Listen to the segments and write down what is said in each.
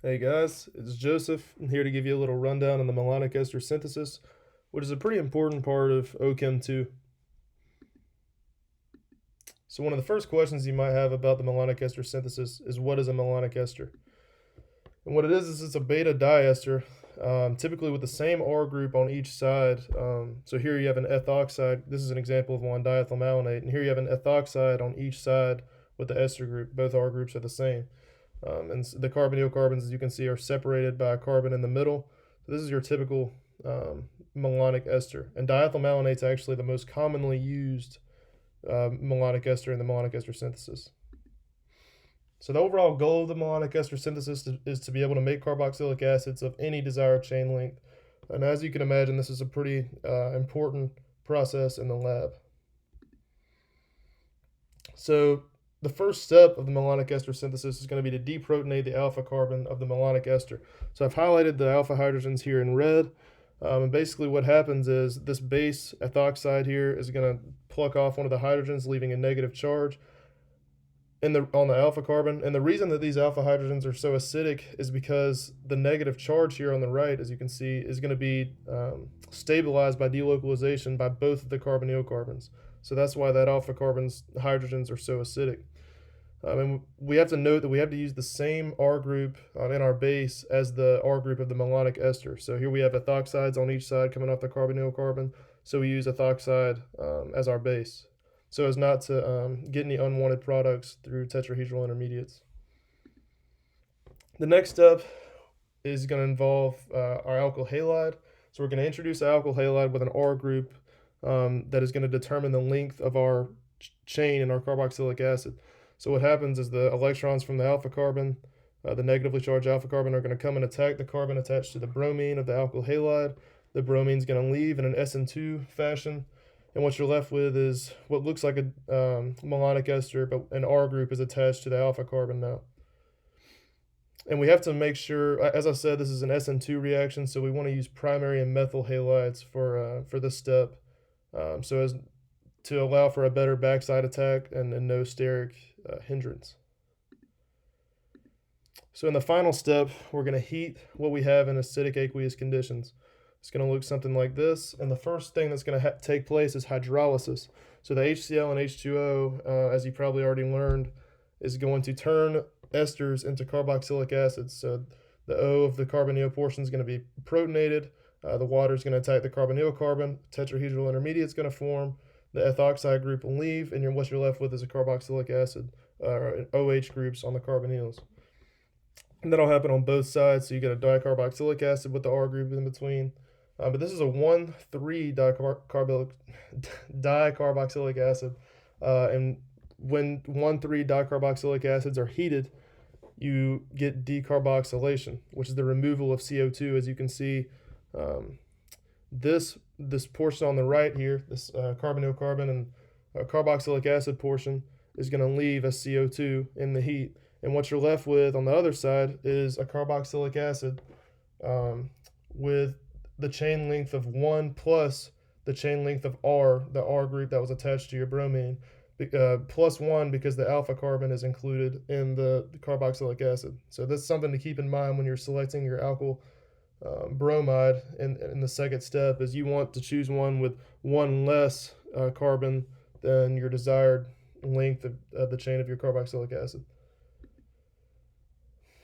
Hey guys, it's Joseph. I'm here to give you a little rundown on the Malonic ester synthesis, which is a pretty important part of OChem 2. So one of the first questions you might have about the Malonic ester synthesis is what is a malonic ester? And what it is it's a beta diester, typically with the same R group on each side. So here you have an ethoxide. This is an example of one diethyl malonate, and here you have an ethoxide on each side with the ester group. Both R groups are the same. And the carbonyl carbons, as you can see, are separated by a carbon in the middle. So this is your typical malonic ester. And diethyl malonate is actually the most commonly used malonic ester in the malonic ester synthesis. So the overall goal of the malonic ester synthesis is to be able to make carboxylic acids of any desired chain length. And as you can imagine, this is a pretty important process in the lab. So the first step of the malonic ester synthesis is going to be to deprotonate the alpha carbon of the malonic ester. So I've highlighted the alpha hydrogens here in red. And basically what happens is this base ethoxide here is going to pluck off one of the hydrogens, leaving a negative charge on the alpha carbon. And the reason that these alpha hydrogens are so acidic is because the negative charge here on the right, as you can see, is going to be stabilized by delocalization by both of the carbonyl carbons. So that's why that alpha carbon's hydrogens are so acidic. And we have to note that we have to use the same R group in our base as the R group of the malonic ester. So here we have ethoxides on each side coming off the carbonyl carbon. So we use ethoxide as our base, so as not to get any unwanted products through tetrahedral intermediates. The next step is going to involve our alkyl halide. So we're going to introduce an alkyl halide with an R group that is going to determine the length of our chain in our carboxylic acid. So what happens is the electrons from the alpha carbon, the negatively charged alpha carbon, are going to come and attack the carbon attached to the bromine of the alkyl halide. The bromine is going to leave in an SN2 fashion, and what you're left with is what looks like a malonic ester, but an R group is attached to the alpha carbon now. And we have to make sure, as I said, this is an SN2 reaction, so we want to use primary and methyl halides for this step, so as to allow for a better backside attack and no steric hindrance. So in the final step, we're going to heat what we have in acidic aqueous conditions. It's going to look something like this, and the first thing that's going to take place is hydrolysis. So the HCl and H2O, as you probably already learned, is going to turn esters into carboxylic acids. So the O of the carbonyl portion is going to be protonated. The water is going to attack the carbonyl carbon. Tetrahedral intermediate is going to form. The ethoxide group will leave, and what you're left with is a carboxylic acid, or OH groups on the carbonyls. And that'll happen on both sides, so you get a dicarboxylic acid with the R group in between. But this is a 1,3 dicarboxylic acid, and when 1,3 dicarboxylic acids are heated, you get decarboxylation, which is the removal of CO2. As you can see, this portion on the right here, this carbonyl carbon and carboxylic acid portion, is going to leave as CO2 in the heat. And what you're left with on the other side is a carboxylic acid with the chain length of 1 plus the chain length of R, the R group that was attached to your bromine, plus 1 because the alpha carbon is included in the carboxylic acid. So that's something to keep in mind when you're selecting your alkyl bromide in the second step, is you want to choose one with one less carbon than your desired length of the chain of your carboxylic acid.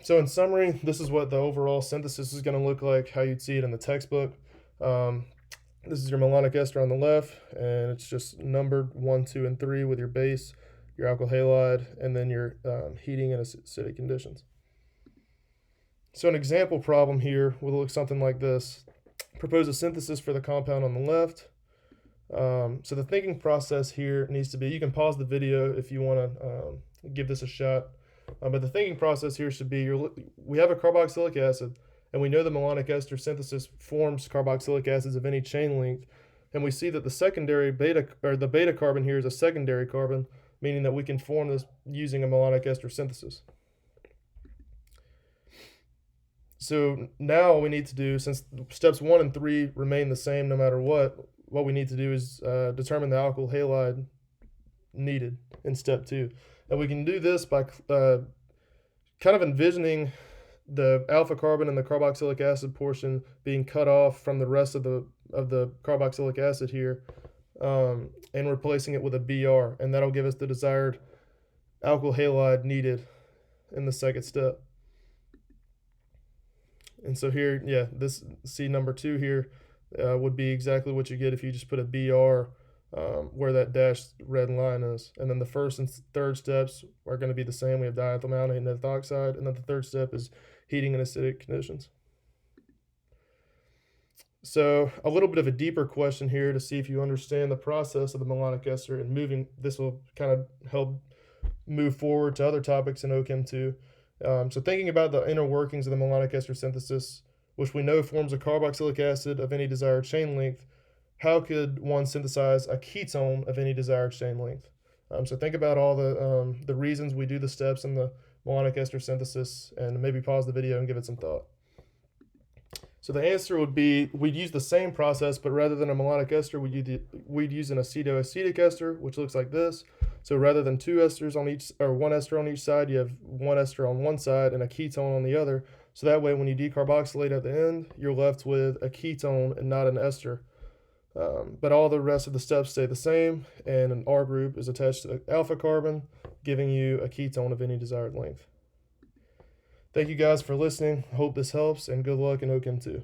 So in summary, this is what the overall synthesis is going to look like, how you'd see it in the textbook. This is your malonic ester on the left, and it's just numbered 1, 2, and 3 with your base, your alkyl halide, and then your heating in acidic conditions. So an example problem here will look something like this. Propose a synthesis for the compound on the left. So the thinking process here needs to be, you can pause the video if you want to give this a shot. But the thinking process here should be, we have a carboxylic acid, and we know the malonic ester synthesis forms carboxylic acids of any chain length, and we see that the secondary the beta carbon here is a secondary carbon, meaning that we can form this using a malonic ester synthesis. So now what we need to do, since steps 1 and 3 remain the same no matter what we need to do is determine the alkyl halide needed in step 2. And we can do this by kind of envisioning the alpha carbon and the carboxylic acid portion being cut off from the rest of the carboxylic acid here, and replacing it with a Br, and that'll give us the desired alkyl halide needed in the second step. And so here, yeah, this C number 2 here would be exactly what you get if you just put a Br where that dashed red line is. And then the first and third steps are going to be the same. We have diethyl malonate and ethoxide, and then the third step is heating in acidic conditions. So a little bit of a deeper question here to see if you understand the process of the malonic ester and moving. This will kind of help move forward to other topics in OChem 2. So thinking about the inner workings of the malonic ester synthesis, which we know forms a carboxylic acid of any desired chain length, how could one synthesize a ketone of any desired chain length? So think about all the reasons we do the steps in the malonic ester synthesis, and maybe pause the video and give it some thought. So the answer would be, we'd use the same process, but rather than a malonic ester, we'd use an acetoacetic ester, which looks like this. So rather than two esters on each, or one ester on each side, you have one ester on one side and a ketone on the other. So that way, when you decarboxylate at the end, you're left with a ketone and not an ester. But all the rest of the steps stay the same, and an R group is attached to the alpha carbon, giving you a ketone of any desired length. Thank you guys for listening. Hope this helps, and good luck in OChem 2.